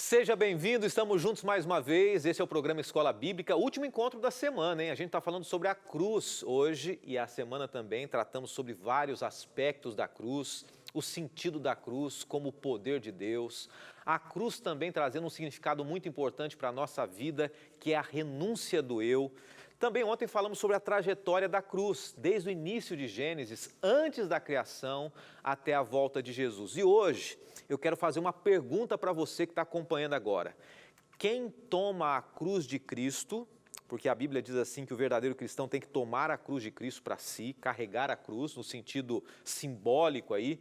Seja bem-vindo, estamos juntos mais uma vez. Esse é o programa Escola Bíblica, último encontro da semana, hein? A gente está falando sobre a cruz hoje e a semana também tratamos sobre vários aspectos da cruz, o sentido da cruz como o poder de Deus. A cruz também trazendo um significado muito importante para a nossa vida, que é a renúncia do eu. Também ontem falamos sobre a trajetória da cruz, desde o início de Gênesis, antes da criação, até a volta de Jesus. E hoje eu quero fazer uma pergunta para você que está acompanhando agora. Quem toma a cruz de Cristo, porque a Bíblia diz assim que o verdadeiro cristão tem que tomar a cruz de Cristo para si, carregar a cruz, no sentido simbólico aí,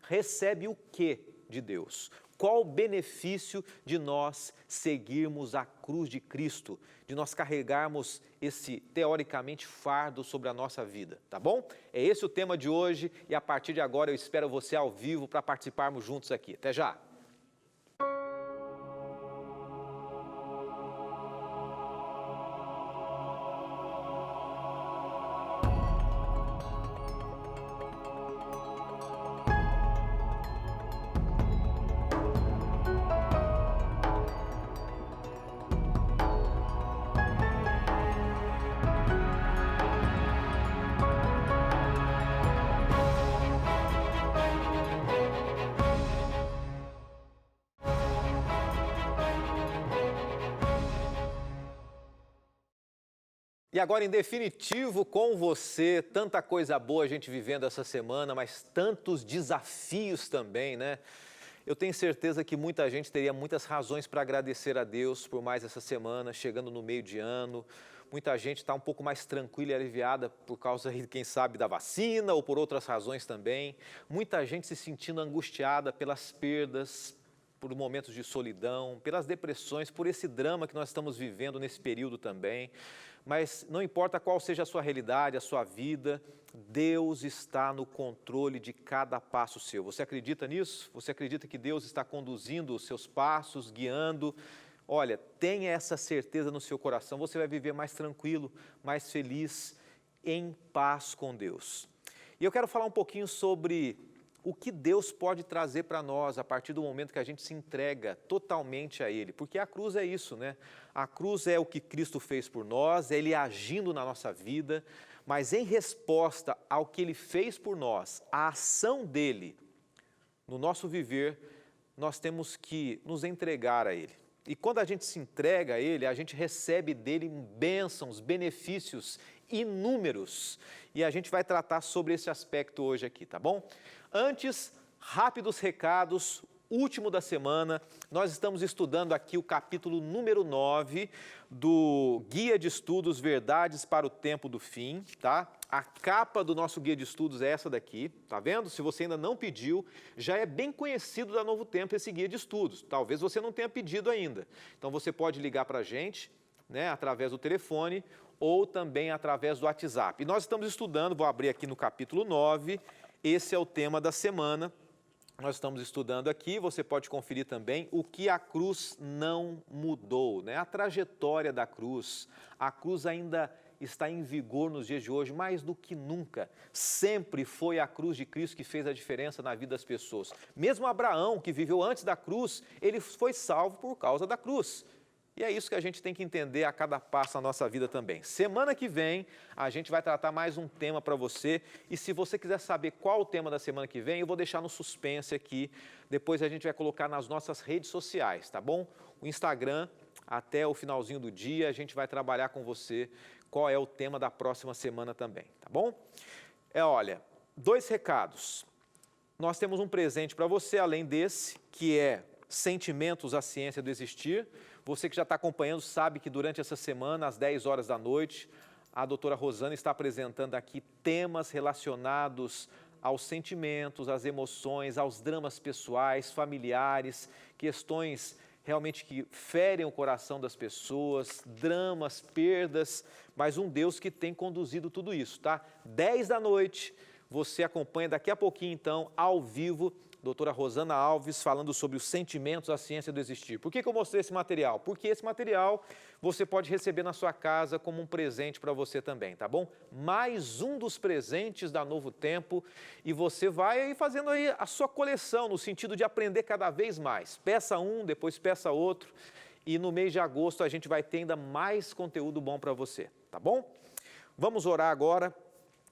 recebe o que de Deus? Qual o benefício de nós seguirmos a cruz de Cristo, de nós carregarmos esse, teoricamente, fardo sobre a nossa vida, tá bom? É esse o tema de hoje e a partir de agora eu espero você ao vivo para participarmos juntos aqui. Até já! E agora, em definitivo, com você, tanta coisa boa a gente vivendo essa semana, mas tantos desafios também, né? Eu tenho certeza que muita gente teria muitas razões para agradecer a Deus por mais essa semana, chegando no meio de ano. Muita gente está um pouco mais tranquila e aliviada por causa, quem sabe, da vacina ou por outras razões também. Muita gente se sentindo angustiada pelas perdas, por momentos de solidão, pelas depressões, por esse drama que nós estamos vivendo nesse período também. Mas não importa qual seja a sua realidade, a sua vida, Deus está no controle de cada passo seu. Você acredita nisso? Você acredita que Deus está conduzindo os seus passos, guiando? Olha, tenha essa certeza no seu coração, você vai viver mais tranquilo, mais feliz, em paz com Deus. E eu quero falar um pouquinho sobre o que Deus pode trazer para nós a partir do momento que a gente se entrega totalmente a Ele. Porque a cruz é isso, né? A cruz é o que Cristo fez por nós, é Ele agindo na nossa vida, mas em resposta ao que Ele fez por nós, a ação dEle no nosso viver, nós temos que nos entregar a Ele. E quando a gente se entrega a Ele, a gente recebe dEle bênçãos, benefícios inúmeros. E a gente vai tratar sobre esse aspecto hoje aqui, tá bom? Antes, rápidos recados, último da semana, nós estamos estudando aqui o capítulo número 9 do Guia de Estudos Verdades para o Tempo do Fim, tá? A capa do nosso Guia de Estudos é essa daqui, tá vendo? Se você ainda não pediu, já é bem conhecido da Novo Tempo esse Guia de Estudos. Talvez você não tenha pedido ainda. Então você pode ligar para a gente, né, através do telefone ou também através do WhatsApp. E nós estamos estudando, vou abrir aqui no capítulo 9, esse é o tema da semana. Nós estamos estudando aqui, você pode conferir também o que a cruz não mudou, né? A trajetória da cruz. A cruz ainda está em vigor nos dias de hoje, mais do que nunca. Sempre foi a cruz de Cristo que fez a diferença na vida das pessoas. Mesmo Abraão, que viveu antes da cruz, ele foi salvo por causa da cruz. E é isso que a gente tem que entender a cada passo da nossa vida também. Semana que vem, a gente vai tratar mais um tema para você. E se você quiser saber qual o tema da semana que vem, eu vou deixar no suspense aqui. Depois a gente vai colocar nas nossas redes sociais, tá bom? O Instagram, até o finalzinho do dia, a gente vai trabalhar com você qual é o tema da próxima semana também, tá bom? Olha, 2 recados. Nós temos um presente para você, além desse, que é Sentimentos, a Ciência do Existir. Você que já está acompanhando sabe que durante essa semana, às 10 horas da noite, a doutora Rosana está apresentando aqui temas relacionados aos sentimentos, às emoções, aos dramas pessoais, familiares, questões realmente que ferem o coração das pessoas, dramas, perdas, mas um Deus que tem conduzido tudo isso, tá? 10 da noite, você acompanha daqui a pouquinho, então, ao vivo, doutora Rosana Alves, falando sobre os sentimentos, a ciência do existir. Por que eu mostrei esse material? Porque esse material você pode receber na sua casa como um presente para você também, tá bom? Mais um dos presentes da Novo Tempo e você vai aí fazendo aí a sua coleção, no sentido de aprender cada vez mais. Peça um, depois peça outro e no mês de agosto a gente vai ter ainda mais conteúdo bom para você, tá bom? Vamos orar agora,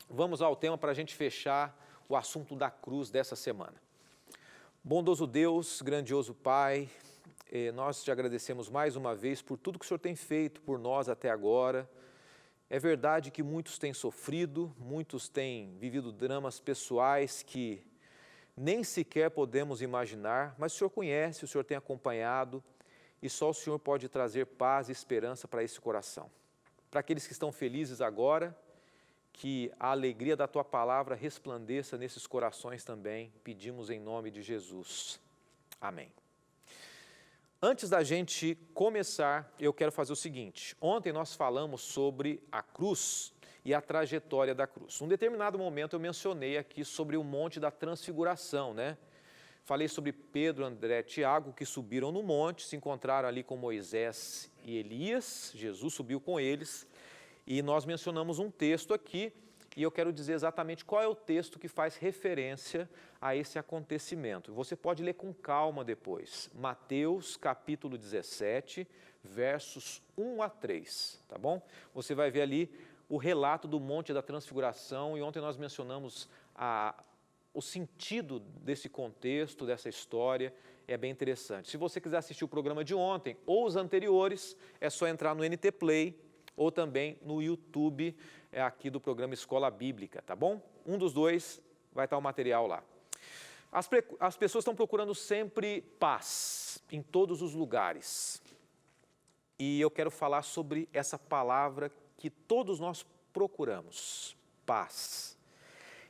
vamos ao tema para a gente fechar o assunto da cruz dessa semana. Bondoso Deus, grandioso Pai, nós te agradecemos mais uma vez por tudo que o Senhor tem feito por nós até agora. É verdade que muitos têm sofrido, muitos têm vivido dramas pessoais que nem sequer podemos imaginar, mas o Senhor conhece, o Senhor tem acompanhado e só o Senhor pode trazer paz e esperança para esse coração. Para aqueles que estão felizes agora, que a alegria da Tua palavra resplandeça nesses corações também, pedimos em nome de Jesus. Amém. Antes da gente começar, eu quero fazer o seguinte. Ontem nós falamos sobre a cruz e a trajetória da cruz. Num determinado momento eu mencionei aqui sobre o Monte da Transfiguração, né? Falei sobre Pedro, André, Tiago, que subiram no monte, se encontraram ali com Moisés e Elias, Jesus subiu com eles, e nós mencionamos um texto aqui, e eu quero dizer exatamente qual é o texto que faz referência a esse acontecimento. Você pode ler com calma depois. Mateus, capítulo 17, versos 1 a 3, tá bom? Você vai ver ali o relato do Monte da Transfiguração, e ontem nós mencionamos o sentido desse contexto, dessa história, é bem interessante. Se você quiser assistir o programa de ontem ou os anteriores, é só entrar no NT Play, ou também no YouTube aqui do programa Escola Bíblica, tá bom? Um dos dois vai estar o material lá. As pessoas estão procurando sempre paz em todos os lugares. E eu quero falar sobre essa palavra que todos nós procuramos, paz.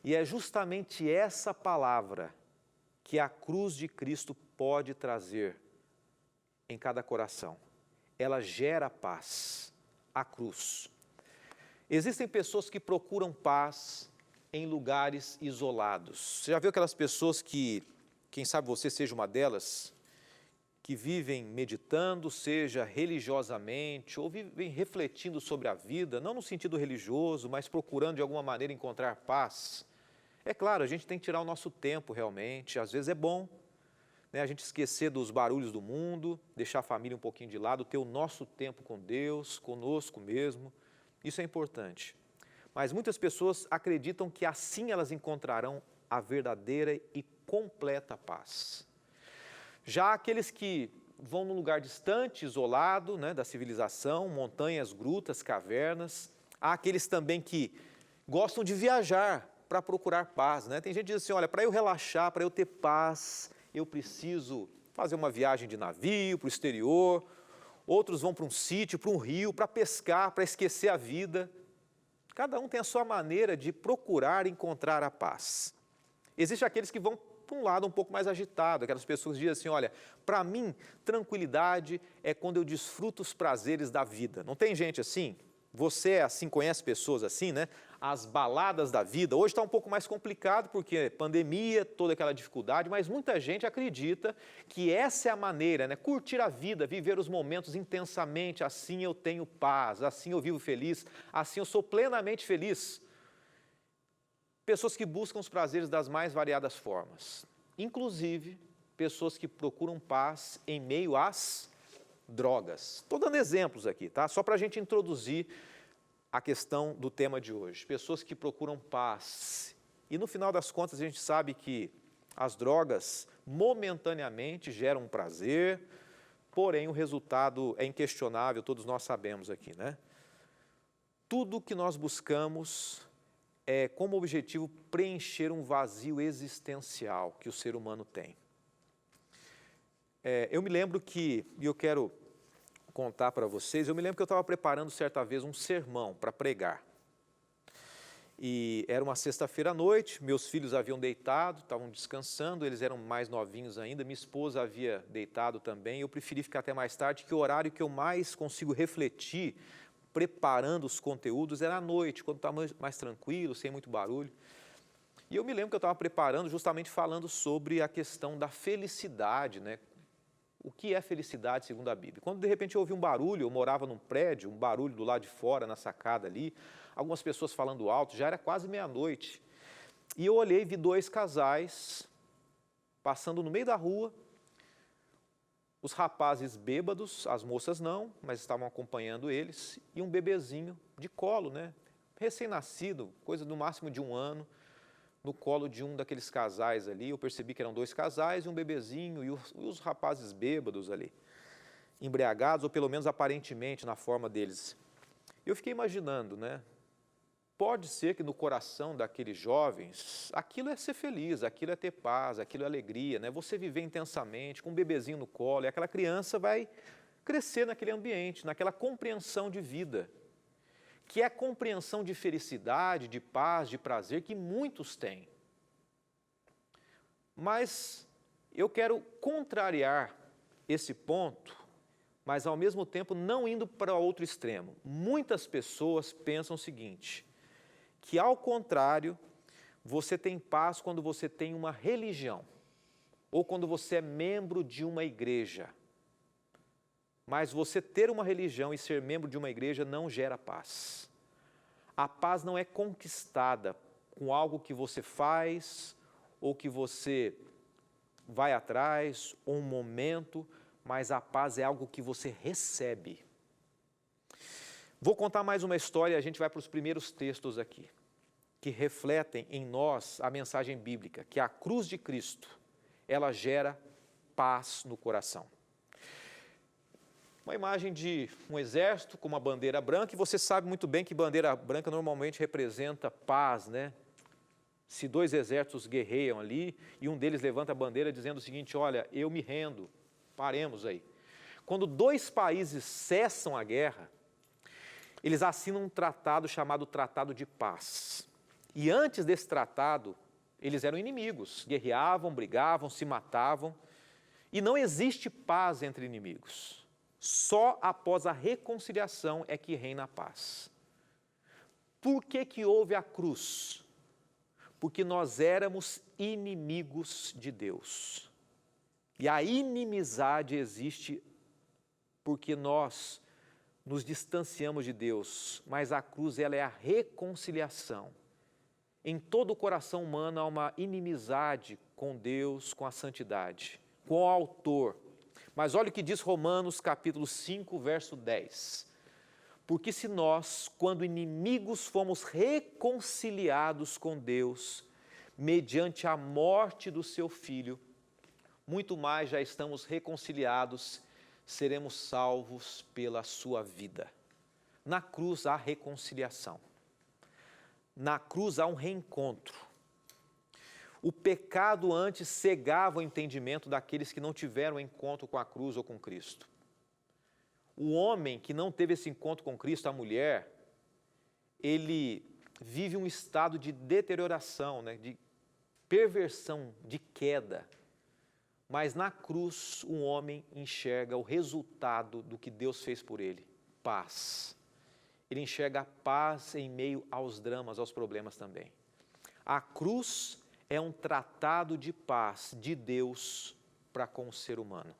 E é justamente essa palavra que a cruz de Cristo pode trazer em cada coração. Ela gera paz. A cruz. Existem pessoas que procuram paz em lugares isolados. Você já viu aquelas pessoas que, quem sabe você seja uma delas, que vivem meditando, seja religiosamente, ou vivem refletindo sobre a vida, não no sentido religioso, mas procurando de alguma maneira encontrar paz? É claro, a gente tem que tirar o nosso tempo realmente, às vezes é bom, né, a gente esquecer dos barulhos do mundo, deixar a família um pouquinho de lado, ter o nosso tempo com Deus, conosco mesmo, isso é importante. Mas muitas pessoas acreditam que assim elas encontrarão a verdadeira e completa paz. Já aqueles que vão num lugar distante, isolado, né, da civilização, montanhas, grutas, cavernas, há aqueles também que gostam de viajar para procurar paz, né? Tem gente que diz assim, olha, para eu relaxar, para eu ter paz, eu preciso fazer uma viagem de navio para o exterior, outros vão para um sítio, para um rio, para pescar, para esquecer a vida. Cada um tem a sua maneira de procurar encontrar a paz. Existem aqueles que vão para um lado um pouco mais agitado, aquelas pessoas que dizem assim, olha, para mim, tranquilidade é quando eu desfruto os prazeres da vida. Não tem gente assim? Você é assim, conhece pessoas assim, né? As baladas da vida. Hoje está um pouco mais complicado porque pandemia, toda aquela dificuldade, mas muita gente acredita que essa é a maneira, né? Curtir a vida, viver os momentos intensamente, assim eu tenho paz, assim eu vivo feliz, assim eu sou plenamente feliz. Pessoas que buscam os prazeres das mais variadas formas, inclusive pessoas que procuram paz em meio às drogas. Estou dando exemplos aqui, tá? Só para a gente introduzir a questão do tema de hoje. Pessoas que procuram paz. E no final das contas a gente sabe que as drogas momentaneamente geram um prazer, porém o resultado é inquestionável, todos nós sabemos aqui, né? Tudo que nós buscamos é como objetivo preencher um vazio existencial que o ser humano tem. Eu me lembro que, e eu quero contar para vocês, eu me lembro que eu estava preparando certa vez um sermão para pregar. E era uma sexta-feira à noite, meus filhos haviam deitado, estavam descansando, eles eram mais novinhos ainda, minha esposa havia deitado também, eu preferi ficar até mais tarde, que o horário que eu mais consigo refletir, preparando os conteúdos, era à noite, quando estava mais tranquilo, sem muito barulho. E eu me lembro que eu estava preparando justamente falando sobre a questão da felicidade, né? O que é felicidade segundo a Bíblia? Quando de repente eu ouvi um barulho, eu morava num prédio, um barulho do lado de fora, na sacada ali, algumas pessoas falando alto, já era quase meia-noite. E eu olhei e vi dois casais passando no meio da rua, os rapazes bêbados, as moças não, mas estavam acompanhando eles, e um bebezinho de colo, né? Recém-nascido, coisa no máximo de 1 ano, no colo de um daqueles casais ali. Eu percebi que eram 2 casais e um bebezinho, e os rapazes bêbados ali, embriagados, ou pelo menos aparentemente na forma deles. Eu fiquei imaginando, né? Pode ser que no coração daqueles jovens, aquilo é ser feliz, aquilo é ter paz, aquilo é alegria, né? Você viver intensamente, com um bebezinho no colo, e aquela criança vai crescer naquele ambiente, naquela compreensão de vida, que é a compreensão de felicidade, de paz, de prazer que muitos têm. Mas eu quero contrariar esse ponto, mas ao mesmo tempo não indo para outro extremo. Muitas pessoas pensam o seguinte, que ao contrário, você tem paz quando você tem uma religião, ou quando você é membro de uma igreja. Mas você ter uma religião e ser membro de uma igreja não gera paz. A paz não é conquistada com algo que você faz, ou que você vai atrás, ou um momento, mas a paz é algo que você recebe. Vou contar mais uma história e a gente vai para os primeiros textos aqui, que refletem em nós a mensagem bíblica, que a cruz de Cristo, ela gera paz no coração. Uma imagem de um exército com uma bandeira branca, e você sabe muito bem que bandeira branca normalmente representa paz, né? Se 2 exércitos guerreiam ali, e um deles levanta a bandeira dizendo o seguinte, olha, eu me rendo, paremos aí. Quando 2 países cessam a guerra, eles assinam um tratado chamado Tratado de Paz. E antes desse tratado, eles eram inimigos, guerreavam, brigavam, se matavam, e não existe paz entre inimigos. Só após a reconciliação é que reina a paz. Por que houve a cruz? Porque nós éramos inimigos de Deus. E a inimizade existe porque nós nos distanciamos de Deus, mas a cruz ela é a reconciliação. Em todo o coração humano há uma inimizade com Deus, com a santidade, com o autor. Mas olha o que diz Romanos capítulo 5, verso 10. Porque se nós, quando inimigos, fomos reconciliados com Deus, mediante a morte do seu Filho, muito mais já estamos reconciliados, seremos salvos pela sua vida. Na cruz há reconciliação. Na cruz há um reencontro. O pecado antes cegava o entendimento daqueles que não tiveram encontro com a cruz ou com Cristo. O homem que não teve esse encontro com Cristo, a mulher, ele vive um estado de deterioração, né, de perversão, de queda. Mas na cruz, o homem enxerga o resultado do que Deus fez por ele, paz. Ele enxerga a paz em meio aos dramas, aos problemas também. A cruz é um tratado de paz de Deus para com o ser humano.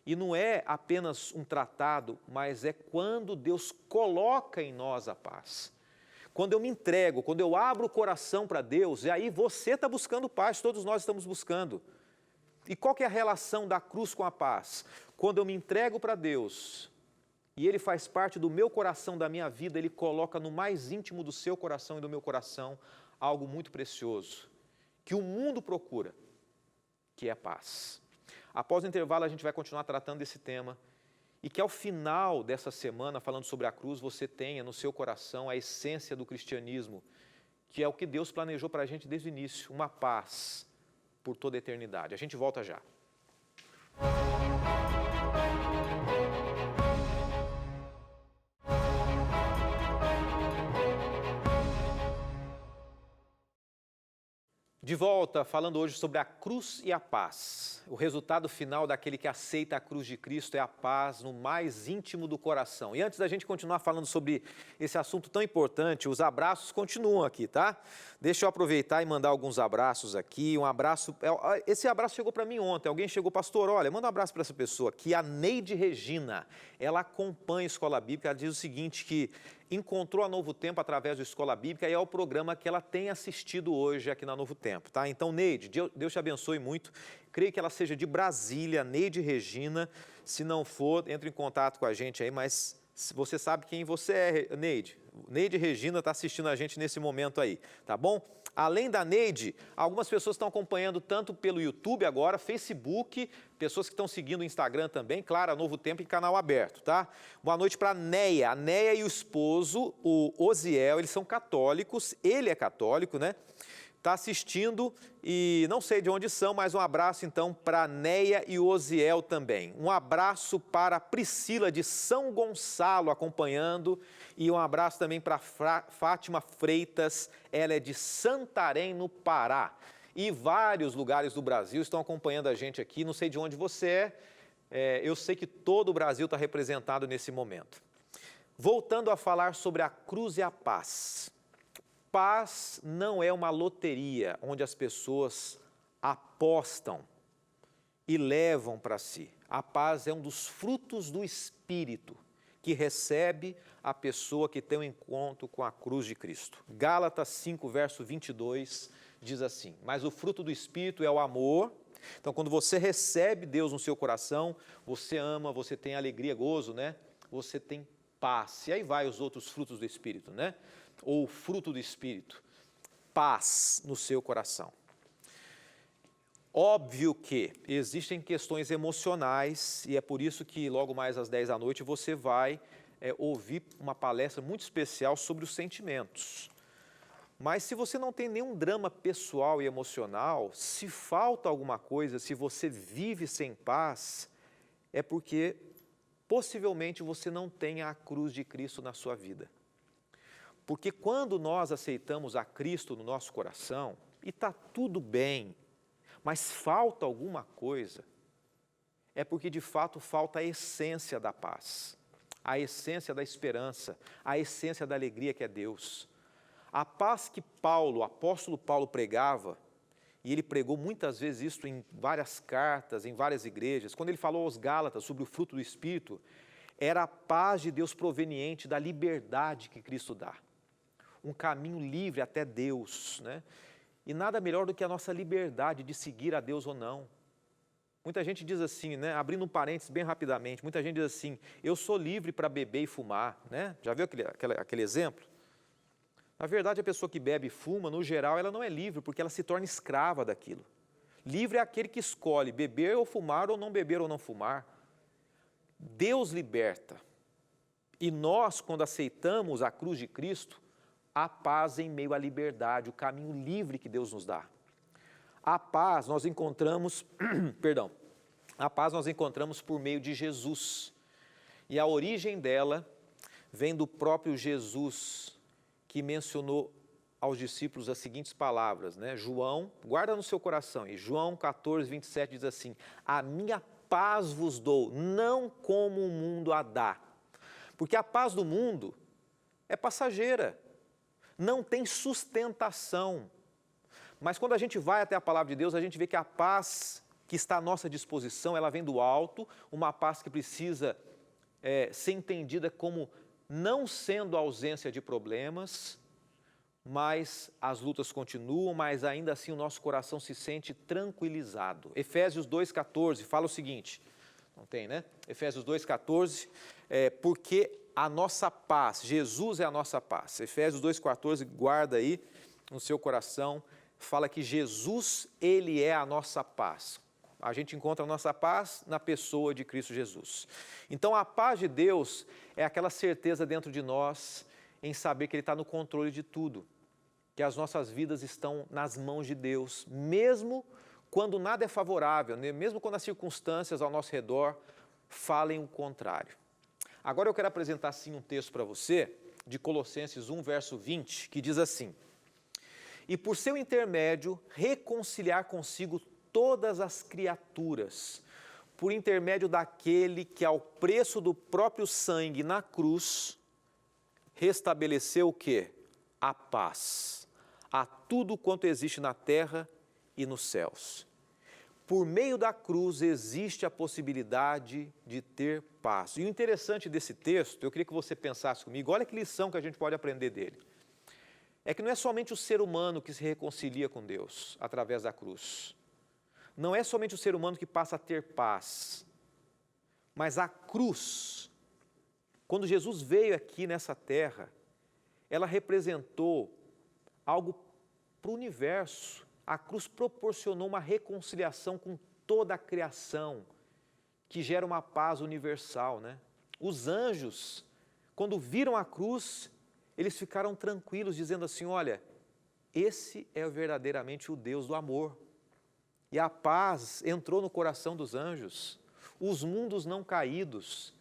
E não é apenas um tratado, mas é quando Deus coloca em nós a paz. Quando eu me entrego, quando eu abro o coração para Deus, e aí você está buscando paz, todos nós estamos buscando. E qual que é a relação da cruz com a paz? Quando eu me entrego para Deus, e Ele faz parte do meu coração, da minha vida, Ele coloca no mais íntimo do seu coração e do meu coração algo muito precioso, que o mundo procura, que é paz. Após o intervalo, a gente vai continuar tratando desse tema, e que ao final dessa semana, falando sobre a cruz, você tenha no seu coração a essência do cristianismo, que é o que Deus planejou para a gente desde o início, uma paz por toda a eternidade. A gente volta já. De volta, falando hoje sobre a cruz e a paz. O resultado final daquele que aceita a cruz de Cristo é a paz no mais íntimo do coração. E antes da gente continuar falando sobre esse assunto tão importante, os abraços continuam aqui, tá? Deixa eu aproveitar e mandar alguns abraços aqui. Um abraço, esse abraço chegou para mim ontem. Alguém chegou, pastor, olha, manda um abraço para essa pessoa aqui, a Neide Regina. Ela acompanha a Escola Bíblica, ela diz o seguinte, que encontrou a Novo Tempo através da Escola Bíblica e é o programa que ela tem assistido hoje aqui na Novo Tempo, tá? Então, Neide, Deus te abençoe muito. Creio que ela seja de Brasília, Neide Regina. Se não for, entre em contato com a gente aí, mas você sabe quem você é, Neide. Neide Regina está assistindo a gente nesse momento aí, tá bom? Além da Neide, algumas pessoas estão acompanhando tanto pelo YouTube agora, Facebook, pessoas que estão seguindo o Instagram também, claro, a Novo Tempo em canal aberto, tá? Boa noite para a Neia. A Neia e o esposo, o Osiel, eles são católicos, ele é católico, né? Está assistindo e não sei de onde são, mas um abraço então para a Neia e o Osiel também. Um abraço para a Priscila de São Gonçalo acompanhando e um abraço também para a Fátima Freitas, ela é de Santarém, no Pará. E vários lugares do Brasil estão acompanhando a gente aqui, não sei de onde você é, eu sei que todo o Brasil está representado nesse momento. Voltando a falar sobre a cruz e a paz. Paz não é uma loteria onde as pessoas apostam e levam para si. A paz é um dos frutos do Espírito que recebe a pessoa que tem um encontro com a cruz de Cristo. Gálatas 5, verso 22, diz assim, mas o fruto do Espírito é o amor. Então, quando você recebe Deus no seu coração, você ama, você tem alegria, gozo, né? Você tem paz. E aí vai os outros frutos do Espírito, né? Ou o fruto do Espírito, paz no seu coração. Óbvio que existem questões emocionais e é por isso que logo mais às 10 da noite você vai ouvir uma palestra muito especial sobre os sentimentos. Mas se você não tem nenhum drama pessoal e emocional, se falta alguma coisa, se você vive sem paz, é porque possivelmente você não tenha a cruz de Cristo na sua vida. Porque quando nós aceitamos a Cristo no nosso coração, e está tudo bem, mas falta alguma coisa, é porque de fato falta a essência da paz, a essência da esperança, a essência da alegria que é Deus. A paz que Paulo, o apóstolo Paulo pregava, e ele pregou muitas vezes isso em várias cartas, em várias igrejas, quando ele falou aos Gálatas sobre o fruto do Espírito, era a paz de Deus proveniente da liberdade que Cristo dá. Um caminho livre até Deus, né? E nada melhor do que a nossa liberdade de seguir a Deus ou não. Muita gente diz assim, né? Abrindo um parênteses bem rapidamente, muita gente diz assim, eu sou livre para beber e fumar, né? Já viu aquele exemplo? Na verdade, a pessoa que bebe e fuma, no geral, ela não é livre, porque ela se torna escrava daquilo. Livre é aquele que escolhe beber ou fumar, ou não beber ou não fumar. Deus liberta. E nós, quando aceitamos a cruz de Cristo, a paz em meio à liberdade, o caminho livre que Deus nos dá. A paz nós encontramos, a paz nós encontramos por meio de Jesus. E a origem dela vem do próprio Jesus, que mencionou aos discípulos as seguintes palavras, né? João, guarda no seu coração, e João 14, 27 diz assim, a minha paz vos dou, não como o mundo a dá. Porque a paz do mundo é passageira, não tem sustentação. Mas quando a gente vai até a palavra de Deus, a gente vê que a paz que está à nossa disposição, ela vem do alto, uma paz que precisa ser entendida como não sendo a ausência de problemas, mas as lutas continuam, mas ainda assim o nosso coração se sente tranquilizado. Efésios 2,14 fala o seguinte, não tem, né? Efésios 2,14, porque a nossa paz, Jesus é a nossa paz. Efésios 2,14, guarda aí no seu coração, fala que Jesus, Ele é a nossa paz. A gente encontra a nossa paz na pessoa de Cristo Jesus. Então a paz de Deus é aquela certeza dentro de nós em saber que Ele está no controle de tudo, que as nossas vidas estão nas mãos de Deus, mesmo quando nada é favorável, mesmo quando as circunstâncias ao nosso redor falem o contrário. Agora eu quero apresentar sim um texto para você, de Colossenses 1, verso 20, que diz assim, e por seu intermédio reconciliar consigo todas as criaturas, por intermédio daquele que ao preço do próprio sangue na cruz, restabeleceu o quê? A paz a tudo quanto existe na terra e nos céus. Por meio da cruz existe a possibilidade de ter paz. E o interessante desse texto, eu queria que você pensasse comigo, olha que lição que a gente pode aprender dele. É que não é somente o ser humano que se reconcilia com Deus através da cruz. Não é somente o ser humano que passa a ter paz, mas a cruz, quando Jesus veio aqui nessa terra, ela representou algo para o universo. A cruz proporcionou uma reconciliação com toda a criação, que gera uma paz universal, né? Os anjos, quando viram a cruz, eles ficaram tranquilos, dizendo assim, olha, esse é verdadeiramente o Deus do amor. E a paz entrou no coração dos anjos, os mundos não caídos.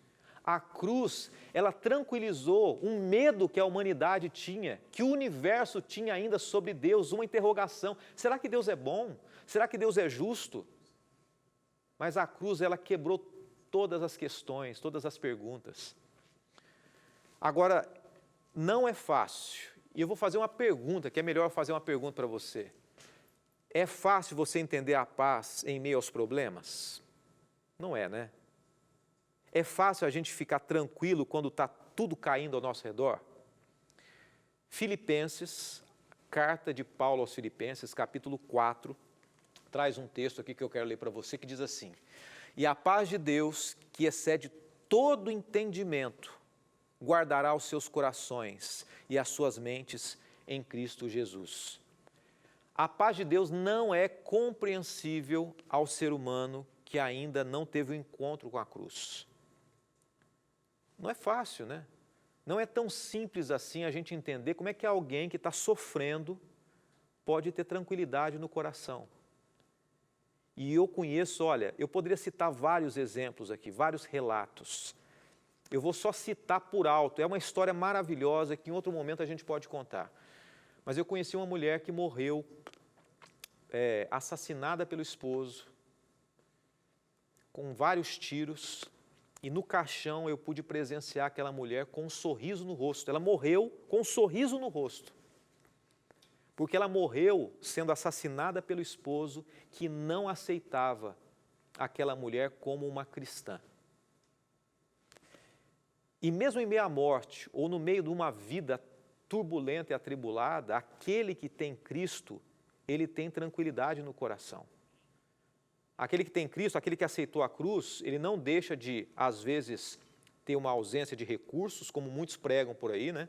A cruz, ela tranquilizou um medo que a humanidade tinha, que o universo tinha ainda sobre Deus, uma interrogação. Será que Deus é bom? Será que Deus é justo? Mas a cruz, ela quebrou todas as questões, todas as perguntas. Agora, não é fácil. E eu vou fazer uma pergunta, que é melhor fazer uma pergunta para você. É fácil você entender a paz em meio aos problemas? Não é, né? É fácil a gente ficar tranquilo quando está tudo caindo ao nosso redor? Filipenses, carta de Paulo aos Filipenses, capítulo 4, traz um texto aqui que eu quero ler para você, que diz assim, e a paz de Deus, que excede todo entendimento, guardará os seus corações e as suas mentes em Cristo Jesus. A paz de Deus não é compreensível ao ser humano que ainda não teve o encontro com a cruz. Não é fácil, né? Não é tão simples assim a gente entender como é que alguém que está sofrendo pode ter tranquilidade no coração. E eu conheço, olha, eu poderia citar vários exemplos aqui, vários relatos. Eu vou só citar por alto, é uma história maravilhosa que em outro momento a gente pode contar. Mas eu conheci uma mulher que morreu assassinada pelo esposo, com vários tiros, e no caixão eu pude presenciar aquela mulher com um sorriso no rosto. Ela morreu com um sorriso no rosto, porque ela morreu sendo assassinada pelo esposo que não aceitava aquela mulher como uma cristã. E mesmo em meio à morte, ou no meio de uma vida turbulenta e atribulada, aquele que tem Cristo, ele tem tranquilidade no coração. Aquele que tem Cristo, aquele que aceitou a cruz, ele não deixa de, às vezes, ter uma ausência de recursos, como muitos pregam por aí, né?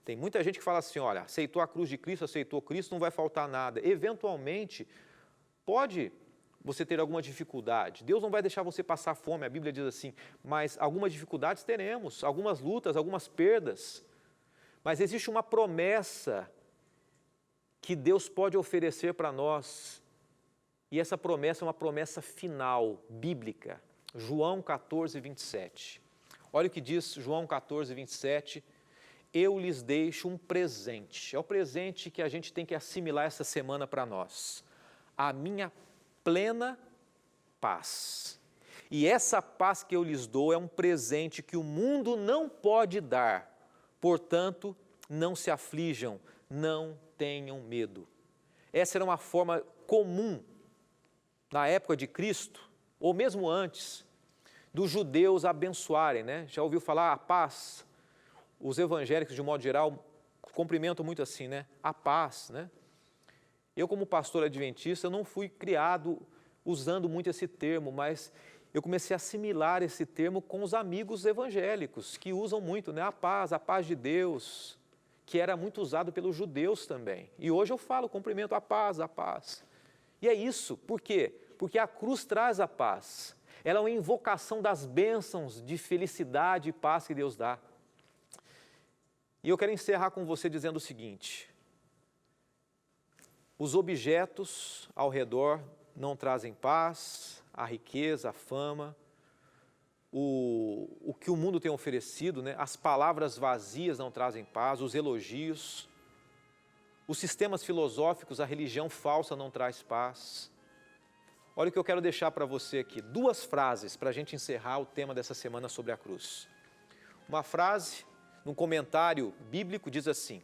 Tem muita gente que fala assim, olha, aceitou a cruz de Cristo, aceitou Cristo, não vai faltar nada. Eventualmente, pode você ter alguma dificuldade. Deus não vai deixar você passar fome, a Bíblia diz assim, mas algumas dificuldades teremos, algumas lutas, algumas perdas. Mas existe uma promessa que Deus pode oferecer para nós, e essa promessa é uma promessa final, bíblica. João 14, 27. Olha o que diz João 14, 27. Eu lhes deixo um presente. É o presente que a gente tem que assimilar essa semana para nós. A minha plena paz. E essa paz que eu lhes dou é um presente que o mundo não pode dar. Portanto, não se aflijam, não tenham medo. Essa era uma forma comum na época de Cristo, ou mesmo antes, dos judeus abençoarem, né? Já ouviu falar a paz? Os evangélicos, de modo geral, cumprimentam muito assim, né? A paz, né? Eu, como pastor adventista, não fui criado usando muito esse termo, mas eu comecei a assimilar esse termo com os amigos evangélicos, que usam muito, né? A paz de Deus, que era muito usado pelos judeus também. E hoje eu falo, cumprimento a paz, a paz. E é isso, por quê? Porque a cruz traz a paz. Ela é uma invocação das bênçãos de felicidade e paz que Deus dá. E eu quero encerrar com você dizendo o seguinte: os objetos ao redor não trazem paz, a riqueza, a fama, o que o mundo tem oferecido, né? As palavras vazias não trazem paz, os elogios. Os sistemas filosóficos, a religião falsa não traz paz. Olha o que eu quero deixar para você aqui. 2 frases para a gente encerrar o tema dessa semana sobre a cruz. Uma frase, num comentário bíblico, diz assim: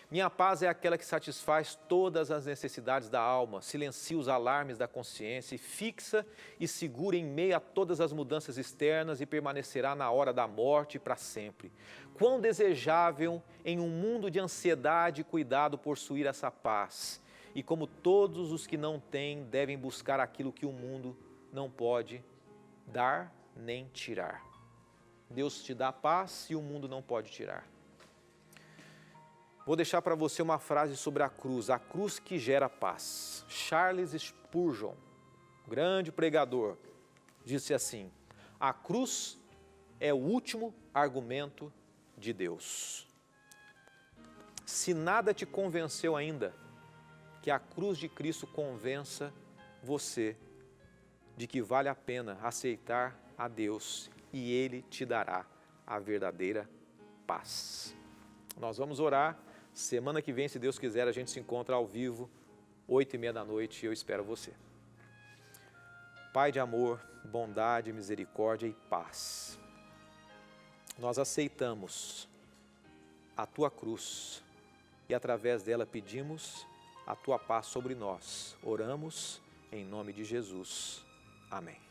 minha paz é aquela que satisfaz todas as necessidades da alma, silencia os alarmes da consciência e fixa e segura em meio a todas as mudanças externas e permanecerá na hora da morte para sempre. Quão desejável em um mundo de ansiedade e cuidado possuir essa paz. E como todos os que não têm devem buscar aquilo que o mundo não pode dar nem tirar. Deus te dá paz e o mundo não pode tirar. Vou deixar para você uma frase sobre a cruz que gera paz. Charles Spurgeon, grande pregador, disse assim: a cruz é o último argumento de Deus. Se nada te convenceu ainda, que a cruz de Cristo convença você de que vale a pena aceitar a Deus e Ele te dará a verdadeira paz. Nós vamos orar. Semana que vem, se Deus quiser, a gente se encontra ao vivo, 20h30 da noite, e eu espero você. Pai de amor, bondade, misericórdia e paz, nós aceitamos a Tua cruz e através dela pedimos a Tua paz sobre nós. Oramos em nome de Jesus. Amém.